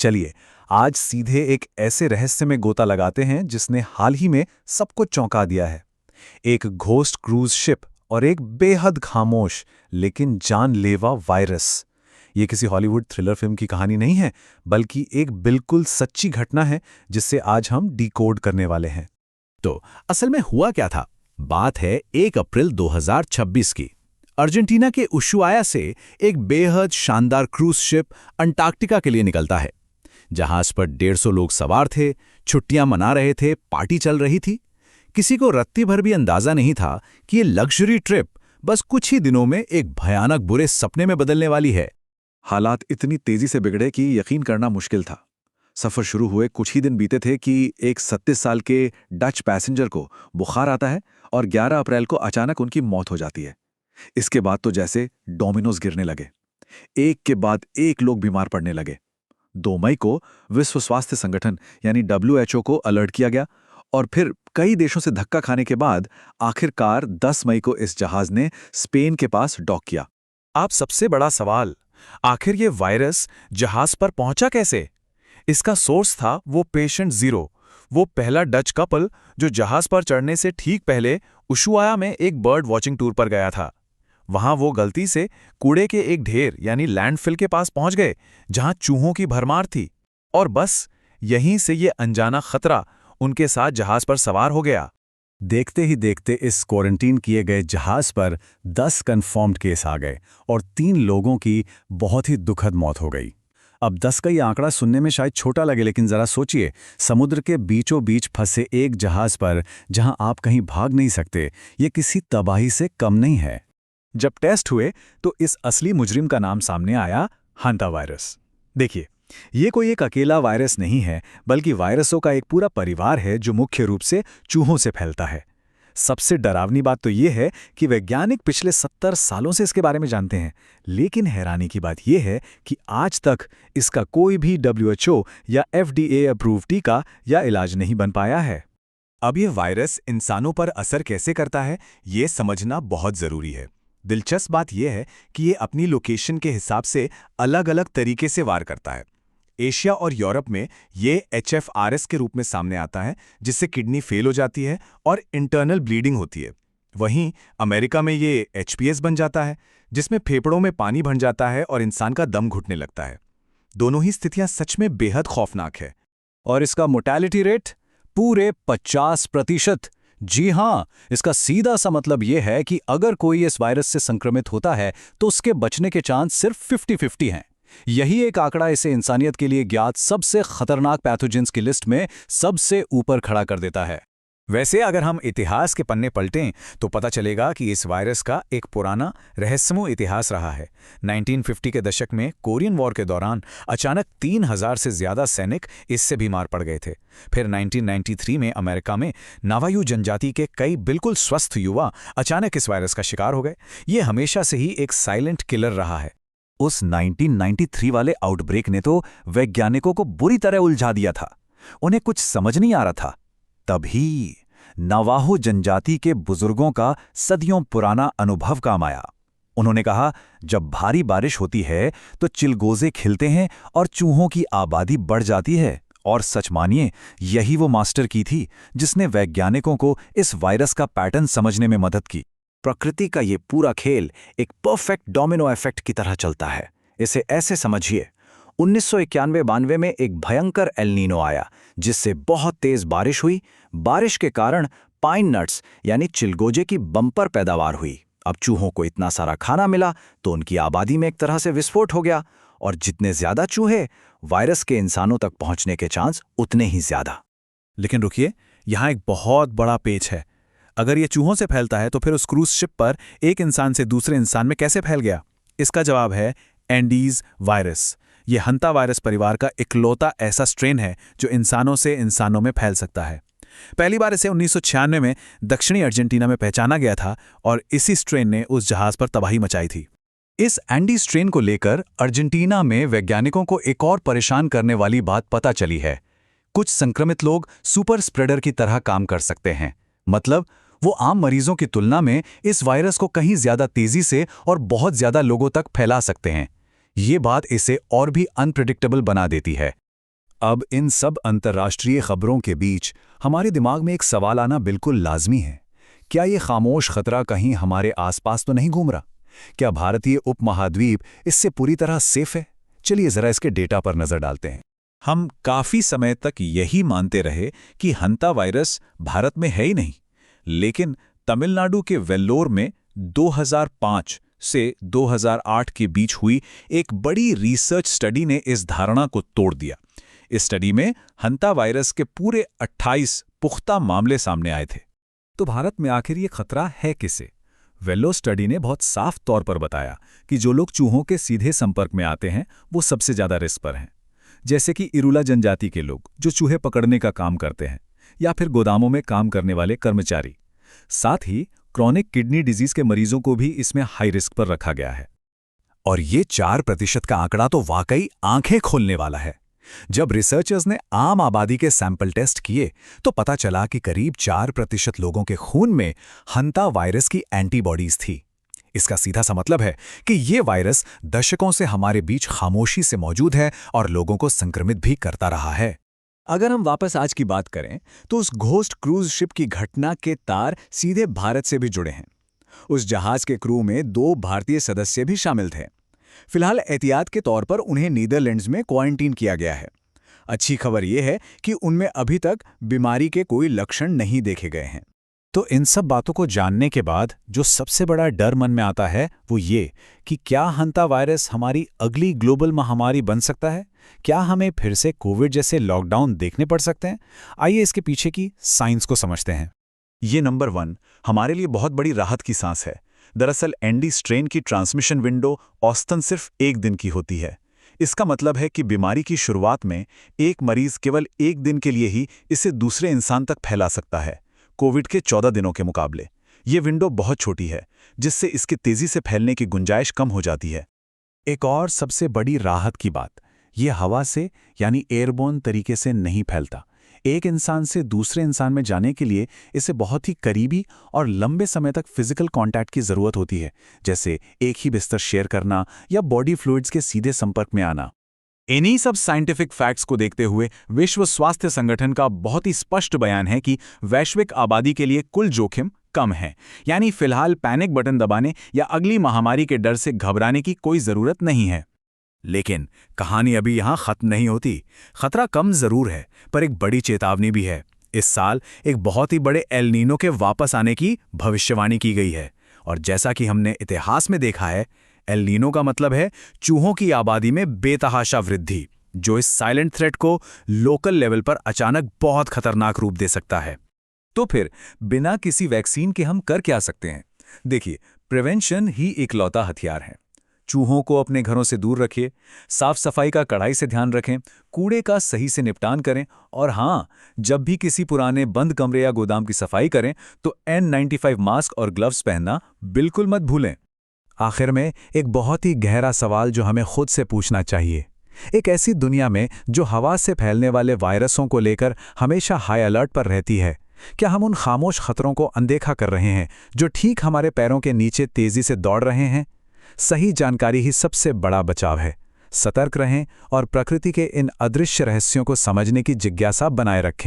चलिए, आज सीधे एक ऐसे रहस्य में गोता लगाते हैं जिसने हाल ही में सबको चौंका दिया है। एक घोस्ट क्रूज शिप और एक बेहद खामोश लेकिन जानलेवा वायरस। ये किसी हॉलीवुड थ्रिलर फिल्म की कहानी नहीं है, बल्कि एक बिल्कुल सच्ची घटना है जिसे आज हम डिकोड करने वाले हैं। तो असल में हुआ क्या था? बात है 1 अप्रैल 2026 की। अर्जेंटीना के उशुआया से एक बेहद शानदार क्रूज शिप अंटार्कटिका के लिए निकलता है। जहाज पर 150 लोग सवार थे, छुट्टियां मना रहे थे, पार्टी चल रही थी। किसी को रत्ती भर भी अंदाजा नहीं था कि ये लग्जरी ट्रिप बस कुछ ही दिनों में एक भयानक बुरे सपने में बदलने वाली है। हालात इतनी तेजी से बिगड़े कि यकीन करना मुश्किल था। सफर शुरू हुए कुछ ही दिन बीते थे कि एक 37 साल के डच पैसेंजर को बुखार आता है और 11 अप्रैल को अचानक उनकी मौत हो जाती है। इसके बाद तो जैसे डोमिनोज गिरने लगे, एक के बाद एक लोग बीमार पड़ने लगे। 2 मई को विश्व स्वास्थ्य संगठन यानी WHO को अलर्ट किया गया और फिर कई देशों से धक्का खाने के बाद आखिरकार 10 मई को इस जहाज ने स्पेन के पास डॉक किया। आप सबसे बड़ा सवाल, आखिर ये वायरस जहाज पर पहुंचा कैसे? इसका सोर्स था वो पेशेंट जीरो, वो पहला डच कपल जो जहाज पर चढ़ने से ठीक पहले उशुआया में एक बर्ड वॉचिंग टूर पर गया था। वहां वो गलती से कूड़े के एक ढेर यानी लैंडफिल के पास पहुंच गए, जहां चूहों की भरमार थी, और बस यहीं से ये अनजाना खतरा उनके साथ जहाज पर सवार हो गया। देखते ही देखते इस क्वारंटीन किए गए जहाज पर 10 कन्फर्म्ड केस आ गए और 3 लोगों की बहुत ही दुखद मौत हो गई। अब 10 का ये आंकड़ा सुनने में शायद छोटा लगे, लेकिन जरा सोचिए, समुद्र के बीचों बीच फंसे एक जहाज पर जहां आप कहीं भाग नहीं सकते, ये किसी तबाही से कम नहीं है। जब टेस्ट हुए तो इस असली मुजरिम का नाम सामने आया, हंता वायरस। देखिए, ये कोई एक अकेला वायरस नहीं है, बल्कि वायरसों का एक पूरा परिवार है जो मुख्य रूप से चूहों से फैलता है। सबसे डरावनी बात तो ये है कि वैज्ञानिक पिछले 70 सालों से इसके बारे में जानते हैं, लेकिन हैरानी की बात यह है कि आज तक इसका कोई भी WHO या FDA अप्रूव टीका या इलाज नहीं बन पाया है। अब ये वायरस इंसानों पर असर कैसे करता है, ये समझना बहुत ज़रूरी है। दिलचस्प बात यह है कि ये अपनी लोकेशन के हिसाब से अलग-अलग तरीके से वार करता है। एशिया और यूरोप में ये HFRS के रूप में सामने आता है, जिससे किडनी फेल हो जाती है और इंटरनल ब्लीडिंग होती है। वहीं अमेरिका में ये HPS बन जाता है, जिसमें फेफड़ों में पानी भर जाता है और इंसान का दम घुटने लगता है। दोनों ही स्थितियां सच में बेहद खौफनाक है। और इसका मोर्टेलिटी रेट पूरे 50%। जी हाँ, इसका सीधा सा मतलब यह है कि अगर कोई इस वायरस से संक्रमित होता है तो उसके बचने के चांस सिर्फ 50-50 हैं। यही एक आंकड़ा इसे इंसानियत के लिए ज्ञात सबसे खतरनाक पैथोजेंस की लिस्ट में सबसे ऊपर खड़ा कर देता है। वैसे अगर हम इतिहास के पन्ने पलटें तो पता चलेगा कि इस वायरस का एक पुराना रहस्यमय इतिहास रहा है। 1950 के दशक में कोरियन वॉर के दौरान अचानक 3000 से ज्यादा सैनिक इससे बीमार पड़ गए थे। फिर 1993 में अमेरिका में नावायु जनजाति के कई बिल्कुल स्वस्थ युवा अचानक इस वायरस का शिकार हो गए। ये हमेशा से ही एक साइलेंट किलर रहा है। उस 1993 वाले आउटब्रेक ने तो वैज्ञानिकों को बुरी तरह उलझा दिया था। उन्हें कुछ समझ नहीं आ रहा था। तभी नवाहो जनजाति के बुजुर्गों का सदियों पुराना अनुभव काम आया। उन्होंने कहा, जब भारी बारिश होती है तो चिलगोजे खिलते हैं और चूहों की आबादी बढ़ जाती है। और सच मानिए, यही वो मास्टर की थी जिसने वैज्ञानिकों को इस वायरस का पैटर्न समझने में मदद की। प्रकृति का ये पूरा खेल एक परफेक्ट डोमिनो इफेक्ट की तरह चलता है। इसे ऐसे समझिए, 1991-92 में एक भयंकर एल नीनो आया, जिससे बहुत तेज बारिश हुई। बारिश के कारण पाइन नट्स यानी चिलगोजे की बम्पर पैदावार हुई। अब चूहों को इतना सारा खाना मिला तो उनकी आबादी में एक तरह से विस्फोट हो गया, और जितने ज्यादा चूहे, वायरस के इंसानों तक पहुंचने के चांस उतने ही ज्यादा। लेकिन रुकिए, यहाँ एक बहुत बड़ा पेच है। अगर ये चूहों से फैलता है तो फिर उस क्रूज शिप पर एक इंसान से दूसरे इंसान में कैसे फैल गया? इसका जवाब है एंडीज वायरस। ये हंता वायरस परिवार का इकलौता ऐसा स्ट्रेन है जो इंसानों से इंसानों में फैल सकता है। पहली बार इसे 1996 में दक्षिणी अर्जेंटीना में पहचाना गया था और इसी स्ट्रेन ने उस जहाज पर तबाही मचाई थी। इस एंडी स्ट्रेन को लेकर अर्जेंटीना में वैज्ञानिकों को एक और परेशान करने वाली बात पता चली है। कुछ संक्रमित लोग सुपर स्प्रेडर की तरह काम कर सकते हैं। मतलब वो आम मरीजों की तुलना में इस वायरस को कहीं ज्यादा तेजी से और बहुत ज्यादा लोगों तक फैला सकते हैं। ये बात इसे और भी अनप्रेडिक्टेबल बना देती है। अब इन सब अंतर्राष्ट्रीय खबरों के बीच हमारे दिमाग में एक सवाल आना बिल्कुल लाजमी है। क्या ये खामोश खतरा कहीं हमारे आसपास तो नहीं घूम रहा? क्या भारतीय उपमहाद्वीप इससे पूरी तरह सेफ है? चलिए जरा इसके डेटा पर नजर डालते हैं। हम काफी समय तक यही मानते रहे कि हंता वायरस भारत में है ही नहीं, लेकिन तमिलनाडु के वेल्लोर में 2005 से 2008 के बीच हुई एक बड़ी रिसर्च स्टडी ने इस धारणा को तोड़ दिया। इस स्टडी में हंता वायरस के पूरे 28 पुख्ता मामले सामने आए थे। तो भारत में आखिर ये खतरा है किसे? वेल्लो स्टडी ने बहुत साफ तौर पर बताया कि जो लोग चूहों के सीधे संपर्क में आते हैं वो सबसे ज्यादा रिस्क पर हैं, जैसे कि इरूला जनजाति के लोग जो चूहे पकड़ने का काम करते हैं, या फिर गोदामों में काम करने वाले कर्मचारी। साथ ही क्रॉनिक किडनी डिजीज के मरीजों को भी इसमें हाई रिस्क पर रखा गया है। और ये 4% का आंकड़ा तो वाकई आंखें खोलने वाला है। जब रिसर्चर्स ने आम आबादी के सैंपल टेस्ट किए तो पता चला कि करीब 4% लोगों के खून में हंता वायरस की एंटीबॉडीज थी। इसका सीधा सा मतलब है कि ये वायरस दशकों से हमारे बीच खामोशी से मौजूद है और लोगों को संक्रमित भी करता रहा है। अगर हम वापस आज की बात करें तो उस घोस्ट क्रूज शिप की घटना के तार सीधे भारत से भी जुड़े हैं। उस जहाज के क्रू में 2 भारतीय सदस्य भी शामिल थे। फिलहाल एहतियात के तौर पर उन्हें नीदरलैंड्स में क्वारंटीन किया गया है। अच्छी खबर यह है कि उनमें अभी तक बीमारी के कोई लक्षण नहीं देखे गए हैं। तो इन सब बातों को जानने के बाद जो सबसे बड़ा डर मन में आता है वो ये कि क्या हंता वायरस हमारी अगली ग्लोबल महामारी बन सकता है? क्या हमें फिर से कोविड जैसे लॉकडाउन देखने पड़ सकते हैं? आइए इसके पीछे की साइंस को समझते हैं। ये नंबर 1 हमारे लिए बहुत बड़ी राहत की सांस है। दरअसल एनडी स्ट्रेन की ट्रांसमिशन विंडो औसतन सिर्फ 1 दिन की होती है। इसका मतलब है कि बीमारी की शुरुआत में एक मरीज केवल 1 दिन के लिए ही इसे दूसरे इंसान तक फैला सकता है, कोविड के 14 दिनों के मुकाबले। ये विंडो बहुत छोटी है, जिससे इसके तेजी से फैलने की गुंजाइश कम हो जाती है। एक और सबसे बड़ी राहत की बात, ये हवा से यानी एयरबोर्न तरीके से नहीं फैलता। एक इंसान से दूसरे इंसान में जाने के लिए इसे बहुत ही करीबी और लंबे समय तक फिजिकल कांटेक्ट की जरूरत होती है, जैसे एक ही बिस्तर शेयर करना या बॉडी फ्लूइड्स के सीधे संपर्क में आना। इन्हीं सब साइंटिफिक फैक्ट्स को देखते हुए विश्व स्वास्थ्य संगठन का बहुत ही स्पष्ट बयान है कि वैश्विक आबादी के लिए कुल जोखिम कम है। यानी फिलहाल पैनिक बटन दबाने या अगली महामारी के डर से घबराने की कोई जरूरत नहीं है। लेकिन कहानी अभी यहाँ खत्म नहीं होती। खतरा कम जरूर है, पर एक बड़ी चेतावनी भी है। इस साल एक बहुत ही बड़े एल नीनो के वापस आने की भविष्यवाणी की गई है, और जैसा कि हमने इतिहास में देखा है, एल नीनो का मतलब है चूहों की आबादी में बेतहाशा वृद्धि, जो इस साइलेंट थ्रेट को लोकल लेवल पर अचानक बहुत खतरनाक रूप दे सकता है। तो फिर बिना किसी वैक्सीन के हम कर क्या सकते हैं? देखिए, प्रिवेंशन ही इकलौता हथियार है। चूहों को अपने घरों से दूर रखिए, साफ सफाई का कड़ाई से ध्यान रखें, कूड़े का सही से निपटान करें, और हाँ, जब भी किसी पुराने बंद कमरे या गोदाम की सफाई करें तो N95 मास्क और ग्लव्स पहनना बिल्कुल मत भूलें। आखिर में एक बहुत ही गहरा सवाल जो हमें खुद से पूछना चाहिए, एक ऐसी दुनिया में जो हवा से फैलने वाले वायरसों को लेकर हमेशा हाई अलर्ट पर रहती है, क्या हम उन खामोश खतरों को अनदेखा कर रहे हैं जो ठीक हमारे पैरों के नीचे तेजी से दौड़ रहे हैं? सही जानकारी ही सबसे बड़ा बचाव है। सतर्क रहें और प्रकृति के इन अदृश्य रहस्यों को समझने की जिज्ञासा बनाए रखें।